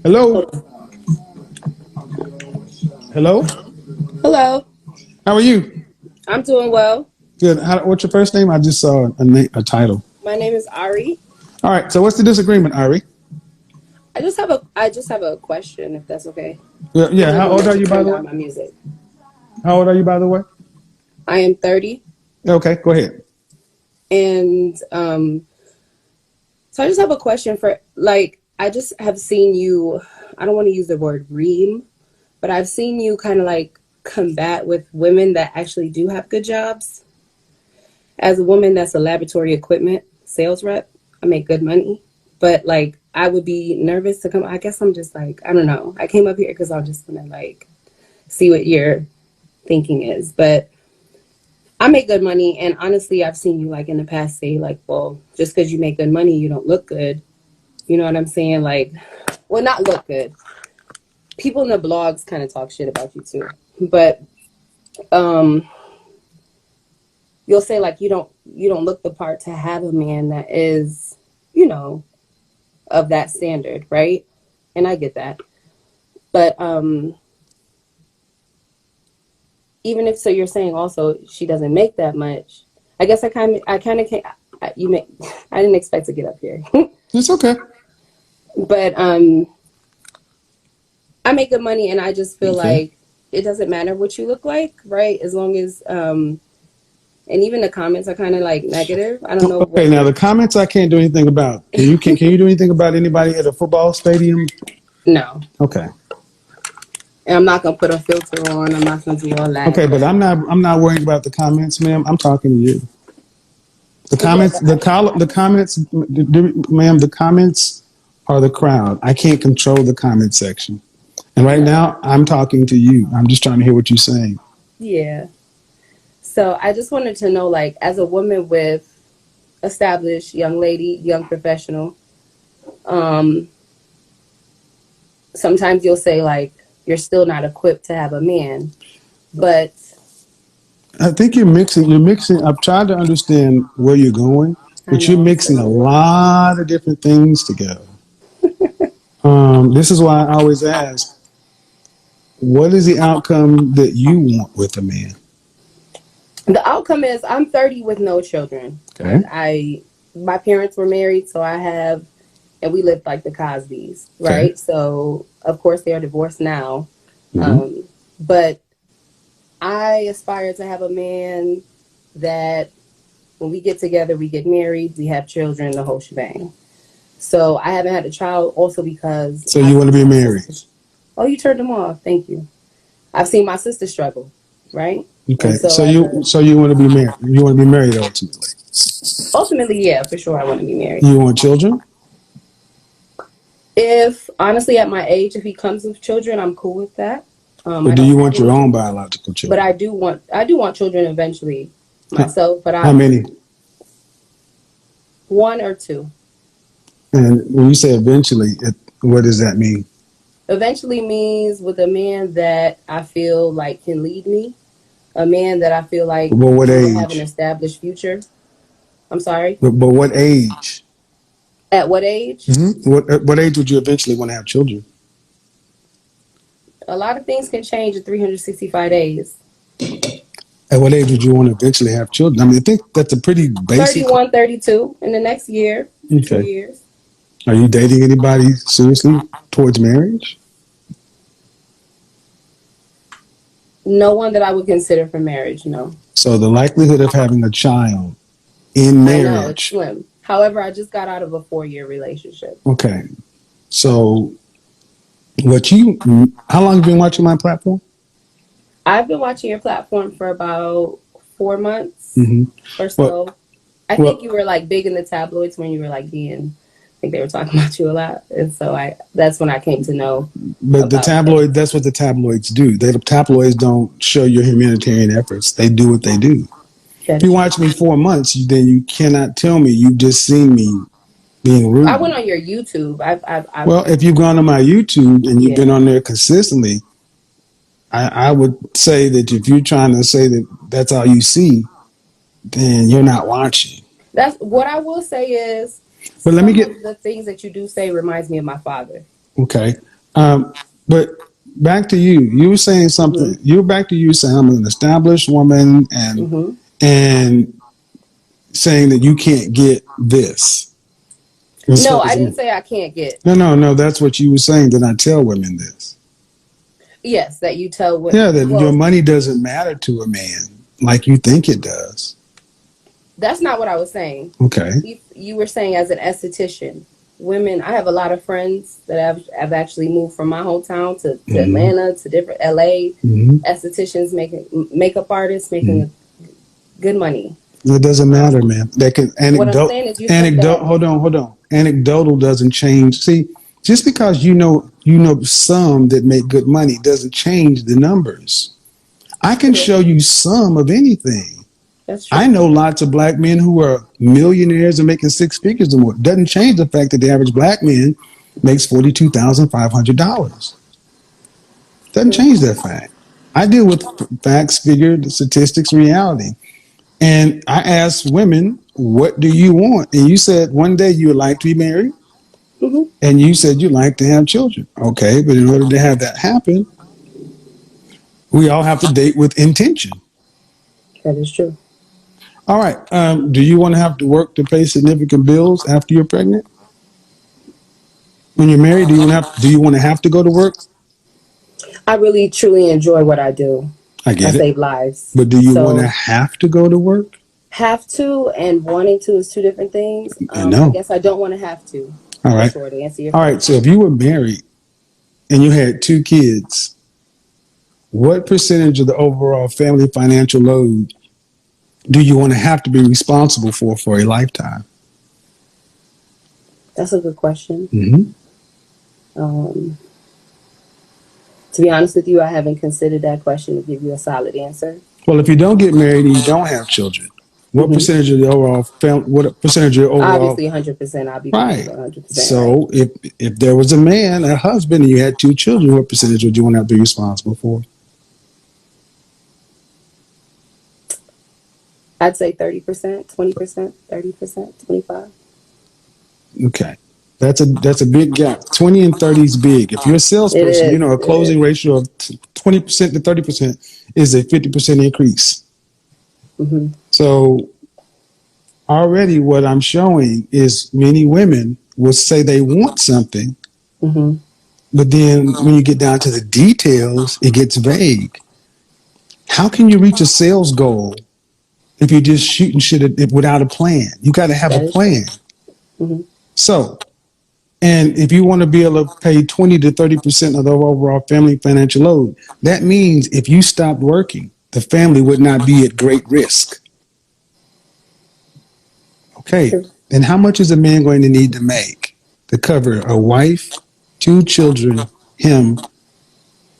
Hello? Hello? Hello, How are you? I'm doing well. Good. What's your first name? I just saw a title. My name is Ari. All right. So what's the disagreement, Ari? I just have a question, if that's okay. Yeah. And I'm How gonna old are let you you, by turn the way? down my music. How old are you, by the way? I am 30, Okay. Go ahead. and so I just have a question for I just have seen you. I don't want to use the word ream, but I've seen you kind of like combat with women that actually do have good jobs. As a woman that's a laboratory equipment sales rep, I make good money. But like I would be nervous to come. I guess I'm just like, I don't know. I came up here because I'm just gonna like see what your thinking is. But I make good money, and honestly, I've seen you like in the past say like, well, just because you make good money, you don't look good. You know what I'm saying? Like, well, not look good. People in the blogs kind of talk shit about you too, but um, you'll say like you don't look the part to have a man that is, you know, of that standard, right? And I get that, but even if so, you're saying also she doesn't make that much. I kind of can't. You make. I didn't expect to get up here, It's okay. but I make good money, and I just feel Okay. like it doesn't matter what you look like, right? As long as and even the comments are kind of like negative. I don't know Okay. what Now you're. the comments I can't do anything about. Can you do anything about anybody at a football stadium? No, Okay. and I'm not gonna put a filter on. I'm not gonna do all that. Okay. But But I'm not worried about the comments, ma'am. I'm talking to you. The yeah, comments. but I just The comments, ma'am. The comments are the crowd. I can't control the comment section. And right no, now, I'm talking to you. I'm just trying to hear what you're saying. yeah. So I just wanted to know, like, as a woman with established young lady, young professional, um, sometimes you'll say like you're still not equipped to have a man, but I think you're mixing. You're mixing. I've tried to understand where you're going, I but you're know I'm mixing a still. lot of different things together. This is why I always ask, what is the outcome that you want with a man? The outcome is I'm 30 with no children, Okay. and my parents were married, so I have, and we lived like the Cosbys, Okay. right? So of course they are divorced now, Hmm. um, but I aspire to have a man that when we get together, we get married, we have children, the whole shebang. So I haven't had a child also because So I've you want to seen be my married? sister. Oh, you turned them off. Thank you. I've seen my sister struggle, right? Okay. And so So as you a so you want to be married? You want to be married ultimately? ultimately, yeah, for sure, I want to be married. You want children? If honestly, at my age, if he comes with children, I'm cool with that. Or I do don't you have want your any own children, biological but children? I do want children eventually How, myself. But how I many? one or two. And when you say eventually, what does that mean? Eventually means with a man that I feel like can lead me, a man that I feel like But what we will have an age? established future. I'm sorry. But what age? At what age? What age would you eventually want to have children? A lot of things can change in 365 days. At what age would you want to eventually have children? I mean, I think that's a pretty basic. 31, 32 in the next year, two Okay. years. Are you dating anybody seriously towards marriage? No one that I would consider for marriage, no. So the likelihood of having a child in I know, it's marriage. slim. However, I just got out of a 4 year relationship. Okay. So what you? How long have you been watching my platform? I've been watching your platform for about 4 months Hmm. or Well, so. I think well, you were like big in the tabloids when you were like being, I think they were talking about you a lot. And so that's when I came to know but the about like, tabloid. That's what the tabloids do. The tabloids don't show your humanitarian efforts. They do what they do. that If you is watch true. me 4 months, then you cannot tell me you've just seen me being I went rude. on your YouTube. I've Well, if you've gone on my YouTube and you've been yeah. on there consistently, I would say that if you're trying to say that that's all you see, then you're not watching. That's what I will say is But let me some get of the things that you do say reminds me of my father. Okay. But back to you. You were saying something. Mm-hmm. You're back to you saying I'm an established woman and Mm-hmm. and saying that you can't get this. As No, far I as didn't say I can't get. no. That's what you were saying. That I tell women this. Yes, that you tell what. Yeah, that your Well, money doesn't matter to a man like you think it does. that's not what I was saying. Okay. You were saying as an esthetician, women. I have a lot of friends that have actually moved from my hometown to Mm-hmm. Atlanta to different LA Mm-hmm. estheticians making makeup artists Mm-hmm. making good money. It doesn't matter, Um, man. That can what I'm saying is, you said anecdote. that. Hold on. Anecdotal doesn't change. See, just because you know some that make good money doesn't change the numbers. I can True. show you some of anything. That's I true. know lots of black men who are millionaires and making six figures or more. Doesn't change the fact that the average black man makes $42,500. Doesn't True. change that fact. I deal with facts, figures, statistics, reality. And I asked women, what do you want? And you said one day you would like to be married, Hmm. and you said you'd like to have children. Okay, but in order to have that happen, we all have to date with intention. That is true. All right. Do you want to have to work to pay significant bills after you're pregnant? When you're married, do you want to have to go to work? I really truly enjoy what I do. I I get it. save lives. But do you want to So have to go to work? have to and wanting to is two different things. I I know. guess I don't want to have to, All for right. sure, to answer your All right. So question. if you were married and you had two kids, what percentage of the overall family financial load do you want to have to be responsible for a lifetime? That's a good question. Mm-hmm. Um, to be honest with you, I haven't considered that question to give you a solid answer. Well, if you don't get married and you don't have children, what Hmm. percentage of the overall what percentage of your overall Obviously, 100%. I'll be paying right? for 100%, right? So if there was a man, a husband, and you had two children, what percentage would you want to be responsible for? I'd say 30%, 20%, 30%, 25%. Okay. That's a big gap. 20 and 30 is big. If you're a It salesperson, you is. know a It is. closing ratio of 20% to 30% is a 50% increase. Hmm. So already what I'm showing is many women will say they want something, Hmm. but then when you get down to the details, it gets vague. How can you reach a sales goal if you're just shooting shit without a plan? You got to have a That is plan. true. Hmm. So, and if you want to be able to pay 20 to 30% of the overall family financial load, that means if you stopped working, the family would not be at great risk. Okay. True. And how much is a man going to need to make to cover a wife, two children, him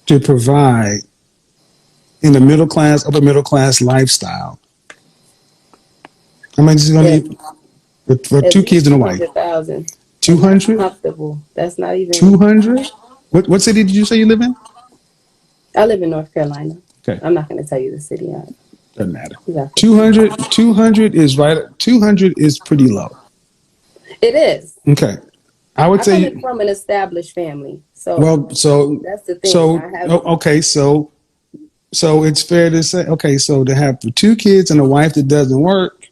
to provide in the middle class, upper middle class lifestyle? How much is he going to At, need for at two kids least and a wife? 200,000, and that's 200? comfortable. That's not even. 200? What city did you say you live in? I live in North Carolina. Okay. I'm not going to tell you the city. Doesn't matter. You got 50. 200 is right. 200 is pretty low. It is. Okay. I would I come in say, from an established family, so well, so, that's the thing. I have. okay. So it's fair to say, okay, so to have two kids and a wife that doesn't work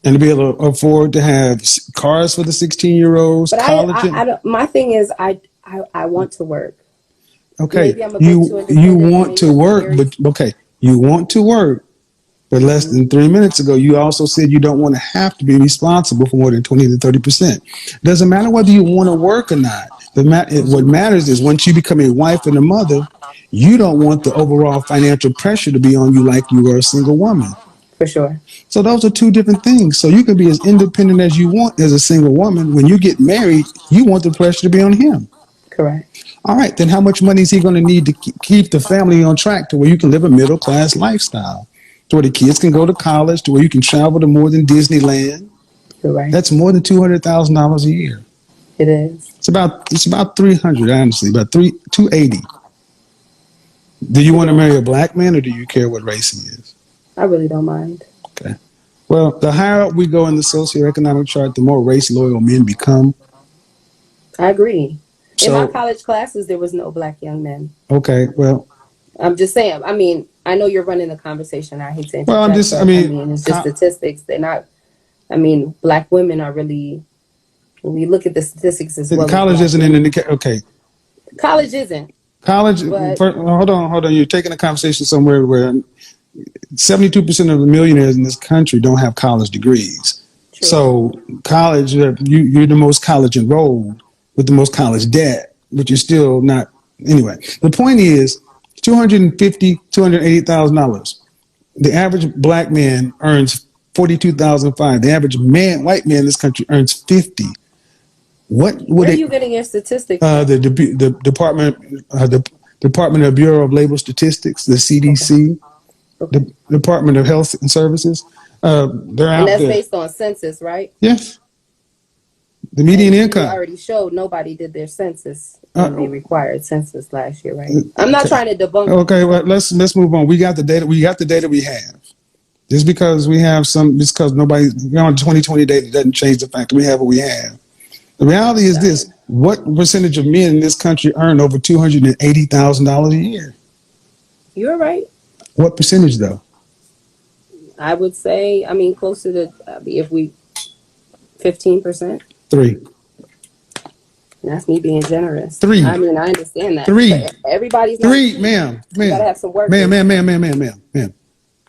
and to be able to afford to have cars for the 16-year-olds, But college. I don't. My thing is, I want to work. Okay. Maybe I'm a bit too You independent for want maybe to a few work, years. but okay. You want to work. But less Hmm. than 3 minutes ago, you also said you don't want to have to be responsible for more than 20 to 30%. Doesn't matter whether you want to work or not. What Hmm. matters is once you become a wife and a mother, you don't want the overall financial pressure to be on you like you were a single woman. For sure. So those are two different things. So you can be as independent as you want as a single woman. When you get married, you want the pressure to be on him. Correct. All right, then how much money is he going to need to keep the family on track to where you can live a middle class lifestyle? To where the kids can go to college, to where you can travel to more than Disneyland. You're right. That's more than $200,000 a year. It is. It's about 300, honestly, about 280. Do you It want to is. marry a black man or do you care what race he is? I really don't mind. Okay. Well, the higher up we go in the socioeconomic chart, the more race loyal men become. I agree. In my So, college classes, there was no black young men. okay, well, I'm just saying. I mean, I know you're running the conversation. I hate to I'm interject, just, I but I mean, mean, it's just statistics. They're not. I mean, black women are really. When we look at the statistics as well as college black isn't an men, indicator. Okay, college isn't. college. But Hold on. You're taking a conversation somewhere where 72% of the millionaires in this country don't have college degrees. true. So college, you're the most college enrolled with the most college debt, but you're still not. Anyway, the point is $280,000. The average black man earns 42,005. The average white man in this country earns 50. What would Where are it? you getting your statistics from? The Department of Bureau of Labor Statistics, the Okay. CDC, Okay. the Department of Health and Services. They're And out that's there. based on census, right? Yes, the And median you income. already showed nobody did their census when Uh, they required census last year, right? I'm not trying to debunk. okay, well let's move on. We got the data. We got the data we have. Just because we have just because we're on 2020 data doesn't change the fact that we have what we have. The reality is this: what percentage of men in this country earn over $280,000 a year? You're right. What percentage, though? I would say, I mean, closer to, if we, 15%. 3. That's me being generous. 3. I mean, I understand that. 3. But everybody's not. 3, ma'am. You got to have some work. Ma'am.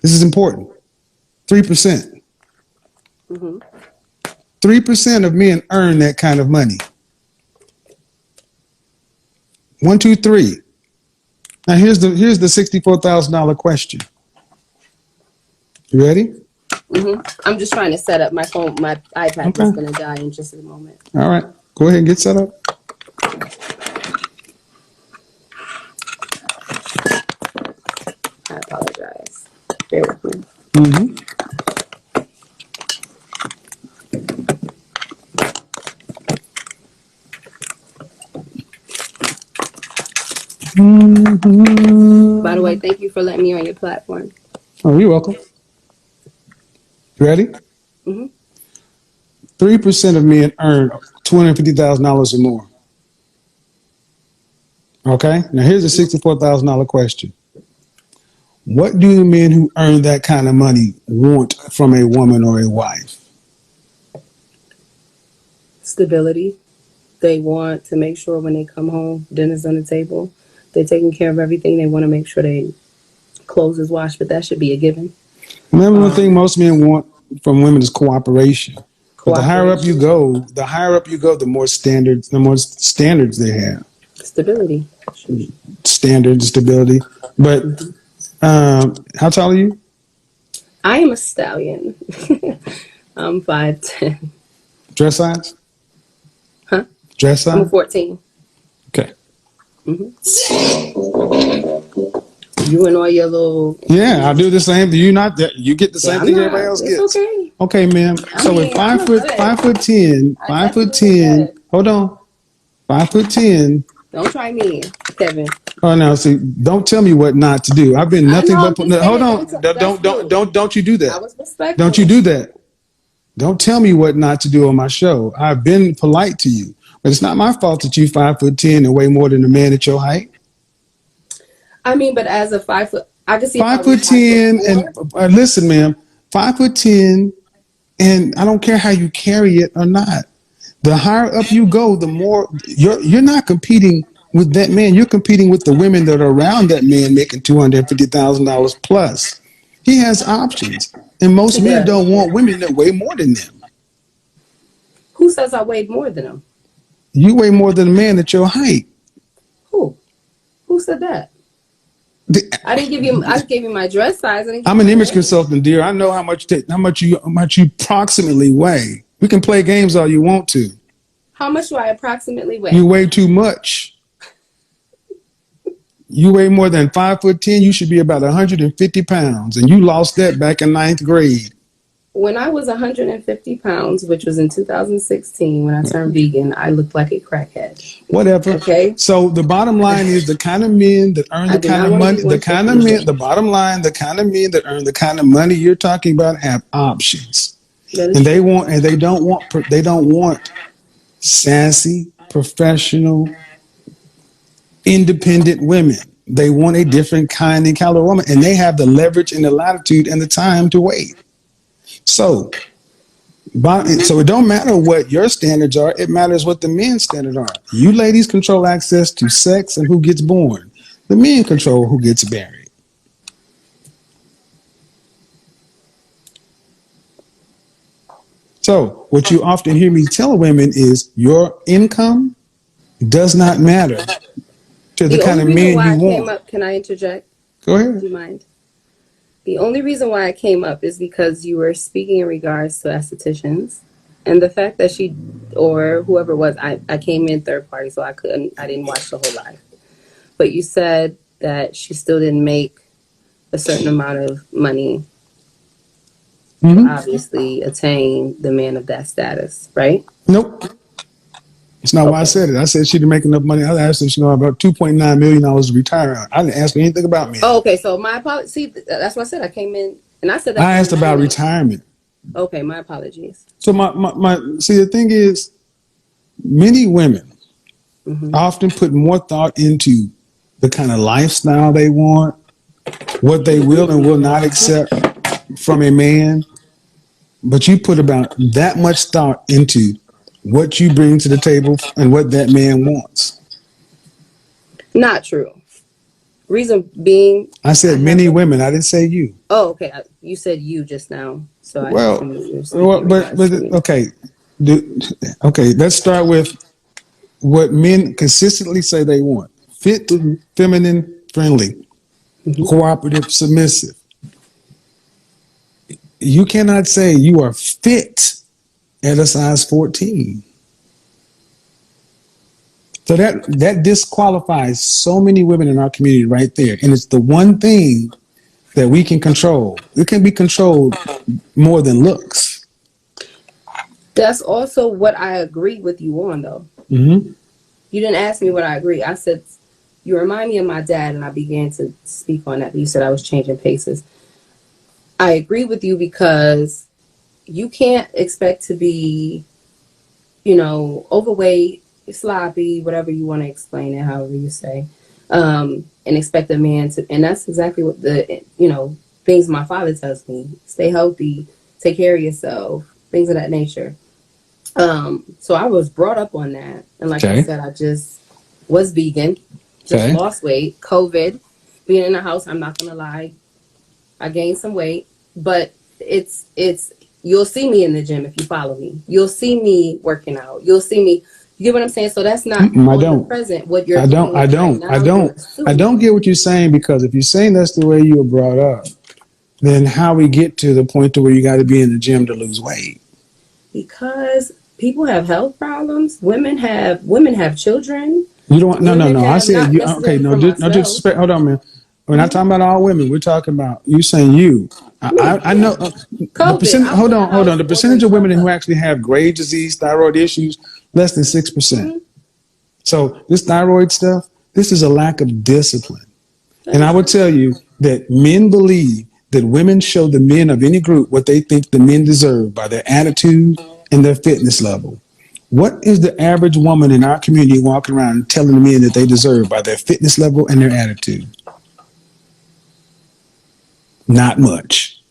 This is important. 3%. Mm-hmm. 3% of men earn that kind of money. 1, 2, 3. Now here's the $64,000 question. You ready? Mm-hmm. I'm just trying to set up my phone. My iPad Okay. is going to die in just a moment. All right. Go ahead and get set up. I apologize. Bear with me. Mm-hmm. By the way, thank you for letting me on your platform. Oh, you're welcome. You ready? Mm-hmm. 3% of men earn $250,000 or more. Okay? Now here's a $64,000 question. What do the men who earn that kind of money want from a woman or a wife? Stability. They want to make sure when they come home, dinner's on the table. They're taking care of everything. They want to make sure they clothes is washed, but that should be a given. Remember, one thing most men want from women is cooperation. But the higher up you go, the more standards they have. Stability. Standards, stability. But how tall are you? I am a stallion. I'm 5'10". Dress size? Huh? Dress size? I'm a 14. Okay. Mm-hmm. You and all your little. Yeah, I do the same. Do you not? You get the same thing everybody else gets. It's okay. Okay, ma'am. So at 5'10", 5'10". Hold on. 5'10". Don't try me, Kevin. Oh no! See, don't tell me what not to do. I've been nothing but. Hold on! Don't you do that? I was respectful. Don't you do that? Don't tell me what not to do on my show. I've been polite to you, but it's not my fault that you 5'10" and weigh more than a man at your height. I mean, but as a 5 foot, I can see 5'10" and listen, ma'am, 5'10", and I don't care how you carry it or not. The higher up you go, the more you're not competing with that man. You're competing with the women that are around that man making $250,000 plus. He has options, and most men don't want women that weigh more than them. Who says I weighed more than him? You weigh more than a man at your height. Who? Who said that? I didn't give you. I gave you my dress size. I'm an image consultant, dear. I know how much you approximately weigh. We can play games all you want to. How much do I approximately weigh? You weigh too much. You weigh more than 5'10". You should be about 150 pounds, and you lost that back in 9th grade. When I was 150 pounds, which was in 2016, when I turned vegan, I looked like a crackhead. Whatever. Okay. So the bottom line is the kind of men that earn the kind of money, the kind of men that earn the kind of money you're talking about have options, and they don't want sassy, professional, independent women. They want a different kind and caliber woman, and they have the leverage and the latitude and the time to wait. So, so it don't matter what your standards are. It matters what the men's standards are. You ladies control access to sex and who gets born. The men control who gets married. So what you often hear me tell women is your income does not matter to the kind of men you want. Can I interject? Go ahead. Do you mind? The only reason why I came up is because you were speaking in regards to estheticians, and the fact that she or whoever it was, I came in third party, so I didn't watch the whole live. But you said that she still didn't make a certain amount of money to obviously attain the man of that status, right? Nope. It's not why I said it. I said she didn't make enough money. I asked her, she know about $2.9 million to retire. I didn't ask her anything about me. Oh, okay. So my apologies. See, that's what I said. I came in and I said that. I asked about retirement. Okay, my apologies. So my see, the thing is, many women often put more thought into the kind of lifestyle they want, what they will and will not accept from a man, but you put about that much thought into what you bring to the table and what that man wants. Not true. Reason being, I said many women. I didn't say you. Oh, okay. You said you just now. So but okay. Okay, let's start with what men consistently say they want: fit, feminine, friendly, cooperative, submissive. You cannot say you are fit at a size 14. So that disqualifies so many women in our community right there. And it's the one thing that we can control. It can be controlled more than looks. That's also what I agree with you on, though. You didn't ask me what I agree. I said, you remind me of my dad, and I began to speak on that. You said I was changing paces. I agree with you because you can't expect to be, overweight, sloppy, whatever you want to explain it, however you say, and expect a man to, and that's exactly what the, things my father tells me: stay healthy, take care of yourself, things of that nature. So I was brought up on that, and like I said, I just was vegan, just lost weight, COVID, being in the house. I'm not gonna lie, I gained some weight, but it's you'll see me in the gym if you follow me. You'll see me working out. You'll see me. You get what I'm saying? So that's not the present. What you're doing. I don't get what you're saying, because if you're saying that's the way you were brought up, then how we get to the point to where you got to be in the gym to lose weight? Because people have health problems. Women have children. You don't. No. I said you. Okay. No disrespect. Hold on, man. We're not talking about all women. We're talking about you saying you. I know. The percentage, hold on. The percentage of women who actually have grave disease, thyroid issues, less than 6%. So this thyroid stuff, this is a lack of discipline. And I would tell you that men believe that women show the men of any group what they think the men deserve by their attitude and their fitness level. What is the average woman in our community walking around telling the men that they deserve by their fitness level and their attitude? Not much.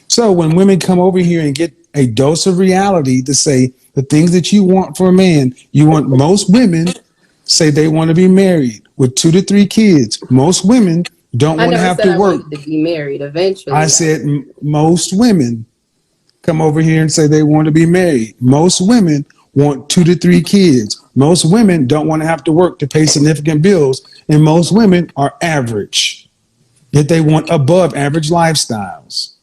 So when women come over here and get a dose of reality to say the things that you want for a man, most women say they want to be married with 2 to 3 kids. Most women don't want to have to work. To be married eventually. I said most women come over here and say they want to be married. Most women want 2 to 3 kids. Most women don't want to have to work to pay significant bills. And most women are average, yet they want above average lifestyles.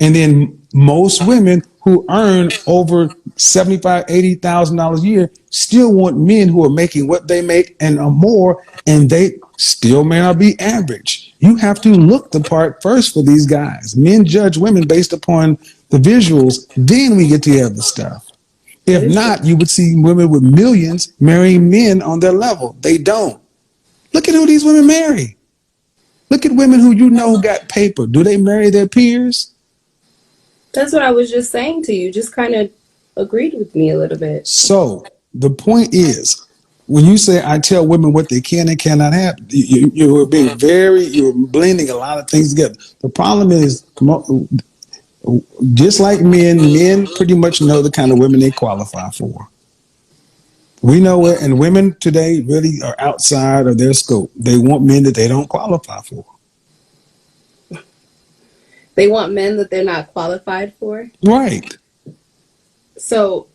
And then most women who earn over $75,000, $80,000 a year still want men who are making what they make and more, and they still may not be average. You have to look the part first for these guys. Men judge women based upon the visuals, then we get to the other stuff. If not, you would see women with millions marrying men on their level. They don't. Look at who these women marry. Look at women who got paper. Do they marry their peers? That's what I was just saying to you. Just kind of agreed with me a little bit. So the point is, when you say I tell women what they can and cannot have, you're blending a lot of things together. The problem is, just like men pretty much know the kind of women they qualify for. We know it, and women today really are outside of their scope. They want men that they don't qualify for. They want men that they're not qualified for. Right. So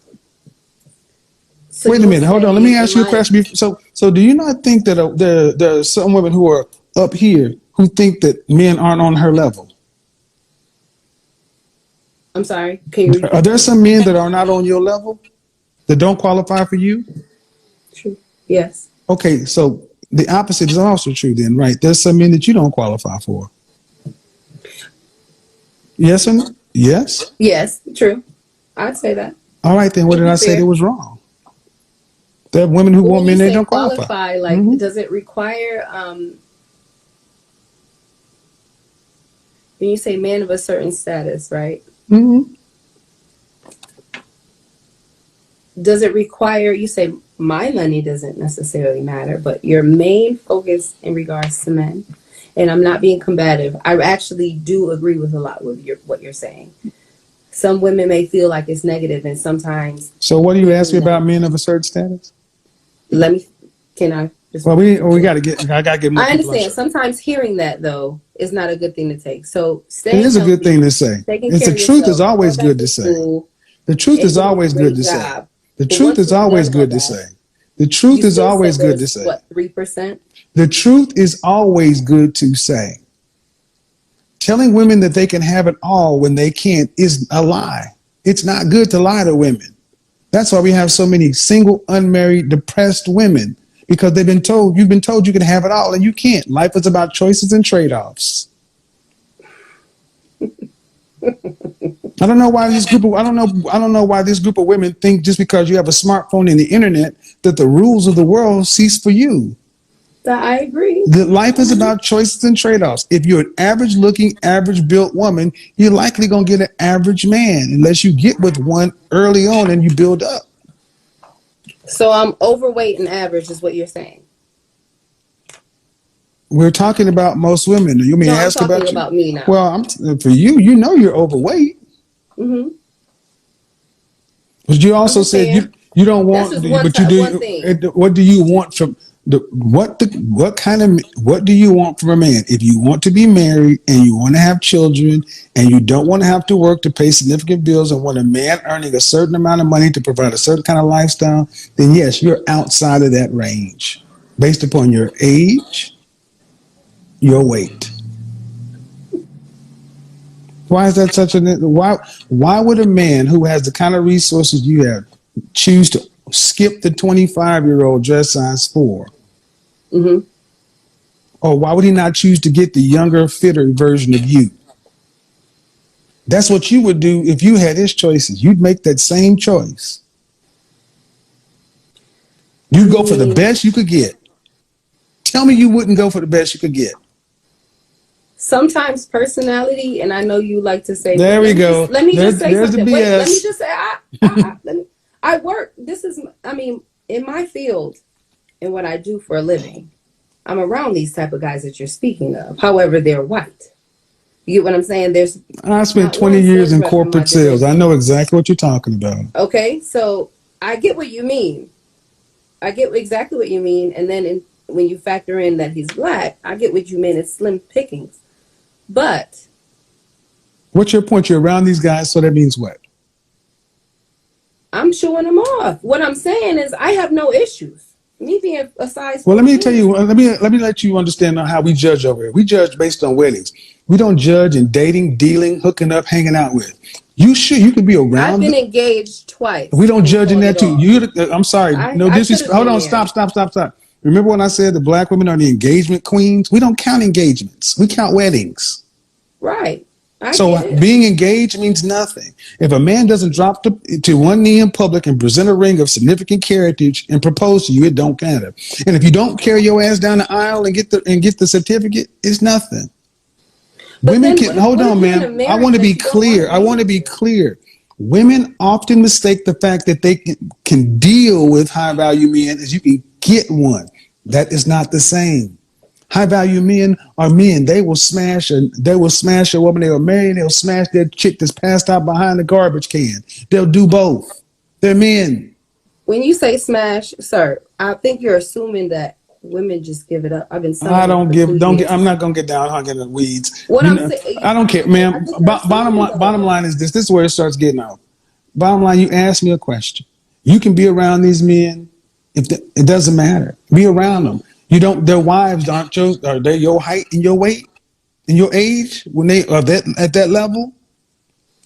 wait a minute. Hold on. Let me ask you a question. So do you not think that there are some women who are up here who think that men aren't on her level? I'm sorry. Can you? Are there some men that are not on your level that don't qualify for you? True. Yes. Okay. So the opposite is also true then, right? There's some men that you don't qualify for. Yes or no? Yes? Yes. True. I'd say that. All right. Then what did I say that was wrong? There are women who want men they don't qualify. Like, does it require, when you say man of a certain status, right? Mm-hmm. Does it require, you say my money doesn't necessarily matter, but your main focus in regards to men, and I'm not being combative, I actually do agree with a lot with what you're saying. Some women may feel like it's negative, and sometimes. So what do you ask me about men of a certain status? Can I? Just well, we got to get. I got to get more. I understand. Sometimes hearing that though is not a good thing to take. So it is a good thing to say. It's the truth is always good to say. The truth is always good to say. The truth is always good to say. The truth is always good to say. What, 3%? The truth is always good to say. Telling women that they can have it all when they can't is a lie. It's not good to lie to women. That's why we have so many single, unmarried, depressed women, because you've been told you can have it all and you can't. Life is about choices and trade-offs. I don't know why this group of women think just because you have a smartphone and the internet that the rules of the world cease for you. I agree. The life is about choices and trade-offs. If you're an average-looking, average-built woman, you're likely going to get an average man unless you get with one early on and you build up. So I'm overweight and average is what you're saying. We're talking about most women. You mean ask I'm talking about me now. Well, for you, you're overweight. Mm-hmm. But you also said you don't want, but you do. What do you want from? What do you want from a man? If you want to be married and you want to have children and you don't want to have to work to pay significant bills and want a man earning a certain amount of money to provide a certain kind of lifestyle, then yes, you're outside of that range based upon your age, your weight. Why is that such a why would a man who has the kind of resources you have choose to skip the 25-year-old dress size 4? Mm-hmm. Or why would he not choose to get the younger, fitter version of you? That's what you would do if you had his choices. You'd make that same choice. You'd go for the best you could get. Tell me you wouldn't go for the best you could get. Sometimes personality, and I know you like to say. There we go. Let me just say something. Wait, let me just say, I work. In my field and what I do for a living, I'm around these type of guys that you're speaking of. However, they're white. You get what I'm saying? I spent 20 years in corporate sales. I know exactly what you're talking about. Okay, so I get what you mean. I get exactly what you mean. And then when you factor in that he's black, I get what you mean. It's slim pickings. But what's your point? You're around these guys, so that means what? I'm showing them off. What I'm saying is I have no issues. Me being a size. Well, let me tell you. Let me let you understand how we judge over here. We judge based on weddings. We don't judge in dating, dealing, hooking up, hanging out with. You could be around. I've been engaged twice. We don't judge in that too. I'm sorry. No disrespect. Hold on. Stop. Remember when I said the black women are the engagement queens? We don't count engagements. We count weddings. Right. So being engaged means nothing. If a man doesn't drop to one knee in public and present a ring of significant carriage and propose to you, it don't matter. And if you don't carry your ass down the aisle and get the certificate, it's nothing. But women can hold on, man. I want to be clear. Women often mistake the fact that they can deal with high value men as you can get one. That is not the same. High value men are men. They will smash a woman they were marrying. They'll smash that chick that's passed out behind the garbage can. They'll do both. They're men. When you say smash, sir, I think you're assuming that women just give it up. I've been I selling it don't for give. two Don't get. years. I'm not gonna get down hung in the weeds. What You I'm know, saying, I don't care, I ma'am. think you're assuming Bottom though. line is this. This is where it starts getting out. Bottom line, you ask me a question. You can be around these men. It doesn't matter. Be around them. You don't. Their wives aren't your. Are they your height and your weight and your age when they are that at that level?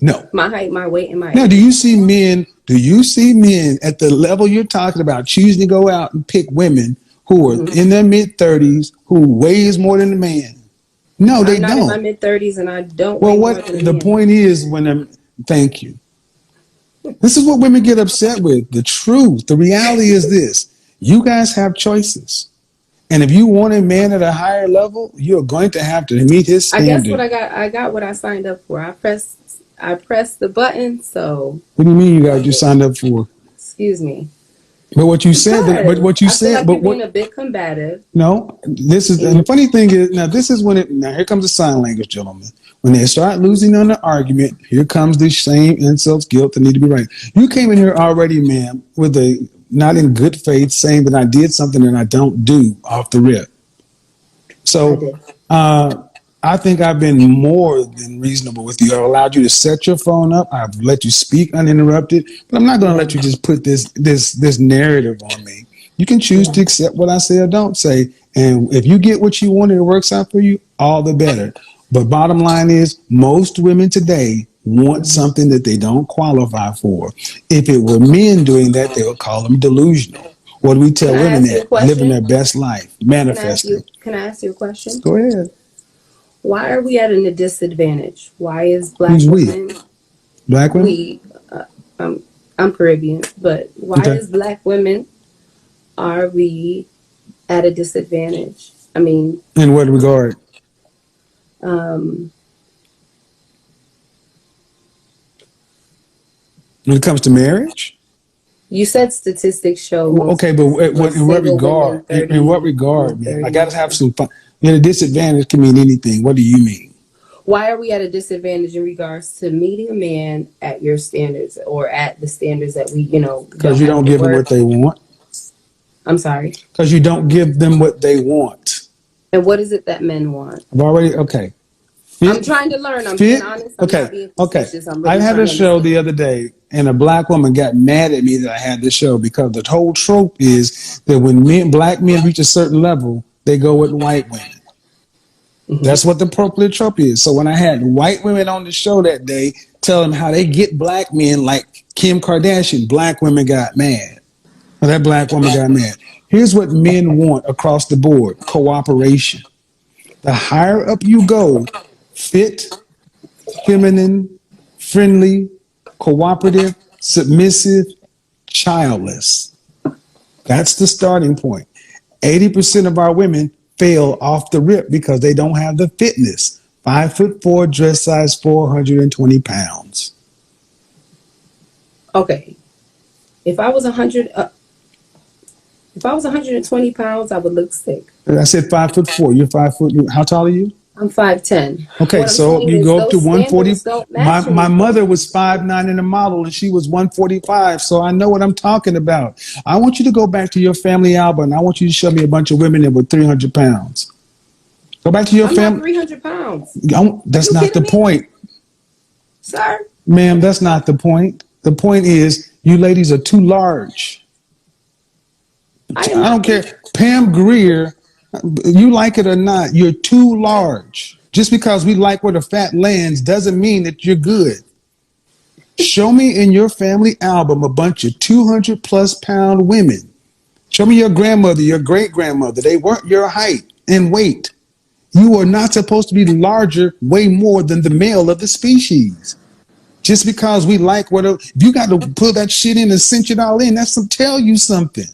No. My height, my weight, and my Now, do age. you see men? Do you see men at the level you're talking about choosing to go out and pick women who are Hmm. in their mid-30s who weighs more than the man? No, they I'm not in my don't. mid 30s, and I don't Well, weigh more what than a the man. point is when them, thank you. This is what women get upset with. The truth, the reality is this: you guys have choices, and if you want a man at a higher level, you're going to have to meet his I guess what standard. I got what I signed up for. I pressed the button. So, What do you mean you got you signed up for? excuse me, But what you said, but because what you I feel said, like but you're what being a bit combative. No, this is, and the And funny thing is, now this is when it, now here comes the sign language, gentlemen. When they start losing on the argument, here comes the shame, insults, guilt that need to be right. You came in here already, ma'am, with a, not in good faith, saying that I did something that I don't do off the rip. I So, did. I think I've been more than reasonable with you. I've allowed you to set your phone up. I've let you speak uninterrupted, but I'm not going to Yeah, let you just put this narrative on me. You can choose yeah. to accept what I say or don't say, and if you get what you want and it works out for you, all the better. But bottom line is, most women today want Hmm. something that they don't qualify for. If it were men doing that, they would call them delusional. What do we Can tell I women ask you a that? Living their question? best life, manifesting. Can I ask you a question? Go ahead. Why are we at a disadvantage? Why is black Who's we? women Black women? we? I'm I'm Caribbean, but why Okay. as black women are we at a disadvantage? I mean, In what regard? um, When it comes to marriage? you said statistics show Okay, most but in what single women regard? In what 30 regard, mid man? I got to 30s. have some fun. A disadvantage can mean anything. What do you mean? Why are we at a disadvantage in regards to meeting a man at your standards or at the standards that we, Because don't you have don't to give them work? what they want. I'm sorry. Because you don't give them what they want. And what is it that men want? I've already, okay. I'm Fit, trying to learn. I'm being fit. honest. I'm not Okay, being okay. facetious. I'm I really had trying a to show the understand. other day, and a black woman got mad at me that I had the show because the whole trope is that when black men reach a certain level, they go with white women. Hmm. That's what the appropriate trope is. So when I had white women on the show that day telling how they get black men like Kim Kardashian, black women got mad. Well, that black woman got mad. Here's what men want across the board: cooperation. The higher up you go, fit, feminine, friendly, cooperative, submissive, childless. That's the starting point. 80% of our women fail off the rip because they don't have the fitness. 5'4", dress size 420 pounds. Okay. If I was 100, if I was 120 pounds, I would look sick. I said 5'4". You're 5 foot. How tall are you? I'm 5'10". Okay, What I'm so saying you is go up to those 140. standards don't My match my anymore. mother was 5'9" in a model, and she was 145. So I know what I'm talking about. I want you to go back to your family album. And I want you to show me a bunch of women that were 300 pounds. Go back to your I'm not family. 300 pounds. Are That's you not the kidding me, point, sir? ma'am. That's not the point. The point is you ladies are too large. I am I not don't too. care. Pam Grier, you like it or not, you're too large. Just because we like where the fat lands doesn't mean that you're good. Show me in your family album a bunch of 200 plus pound women. Show me your grandmother, your great grandmother. They weren't your height and weight. You are not supposed to be larger way more than the male of the species. Just because we like what, if you got to put that shit in and cinch it all in, that's to tell you something.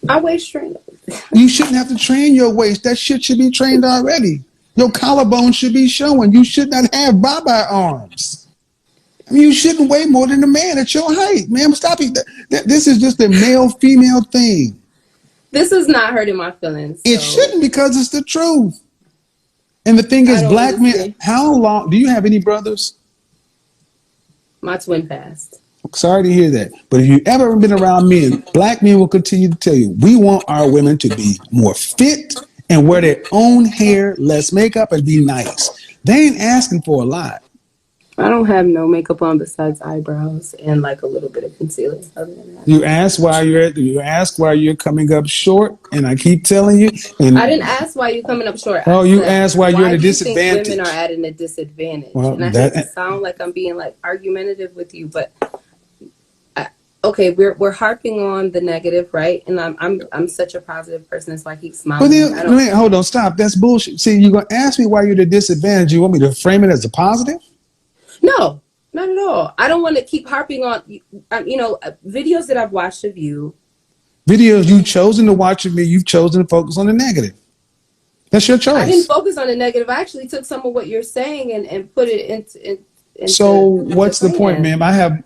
I weigh straight. You shouldn't have to train your waist. That shit should be trained already. Your collarbone should be showing. You should not have bye-bye arms. I mean, you shouldn't weigh more than a man at your height, man. Stop it. This is just a male-female thing. This is not hurting my feelings. It So shouldn't, because it's the truth. And the thing I is, don't black men, understand. how long, do you have any brothers? My twin passed. Sorry to hear that. But if you've ever been around men, black men will continue to tell you, we want our women to be more fit and wear their own hair, less makeup, and be nice. They ain't asking for a lot. I don't have no makeup on besides eyebrows and like a little bit of concealer. Other than that, You ask why you're coming up short, and I keep telling you, I didn't and ask why you coming up short. I oh, you said, ask why you're why at a do you think women are disadvantage. at a disadvantage? Well, And I hate to that sound like I'm being like argumentative with you, but okay, we're harping on the negative, right? And I'm such a positive person, so I keep But smiling. then, I don't. hold on, stop. That's bullshit. See, you're gonna ask me why you're at a disadvantage. You want me to frame it as a positive? No, not at all. I don't want to keep harping on, videos that I've watched of you. Videos you've chosen to watch of me, you've chosen to focus on the negative. That's your I didn't choice. focus on the negative. I actually took some of what you're saying and put it So into what's the point, plan. ma'am? I have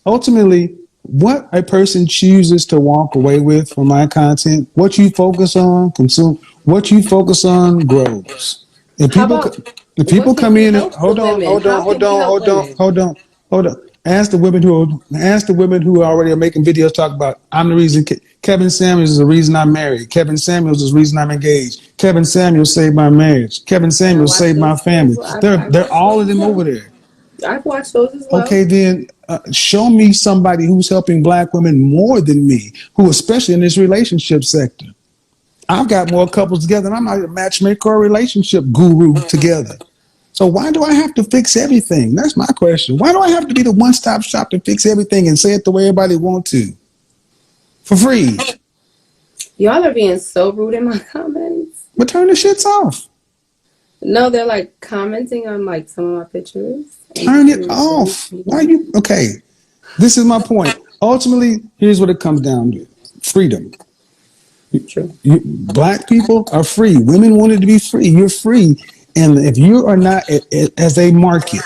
ultimately what a person chooses to walk away with from my content. What you focus on, consume. What you focus on grows. If How people, about if what people can come we in and help the women? How can we help women? hold on. Ask the women who already are making videos talk about I'm the reason. Kevin Samuels is the reason I'm married. Kevin Samuels is the reason I'm engaged. Kevin Samuels saved my marriage. Kevin And I Samuels watch saved my those as family. well. I've They're watched all those of as them over well. there. I've watched those as well. Okay, then show me somebody who's helping black women more than me, who especially in this relationship sector. I've got more couples together, and I'm not a matchmaker or a relationship guru together. So why do I have to fix everything? That's my question. Why do I have to be the one-stop shop to fix everything and say it the way everybody wants to for free? Y'all are being so rude in my comments. But turn the shits off. No, they're like commenting on like some of my pictures and Turn it being very off. Why mean. you okay? This is my point. Ultimately, here's what it comes down to: freedom. True. Black people are free. Women wanted to be free. You're free. And if you are not, as a market,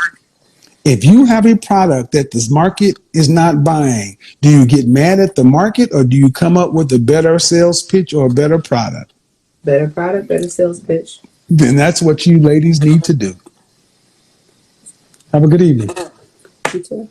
if you have a product that this market is not buying, do you get mad at the market, or do you come up with a better sales pitch or a better product? Better product, better sales pitch. Then that's what you ladies need to do. Have a good evening. You too.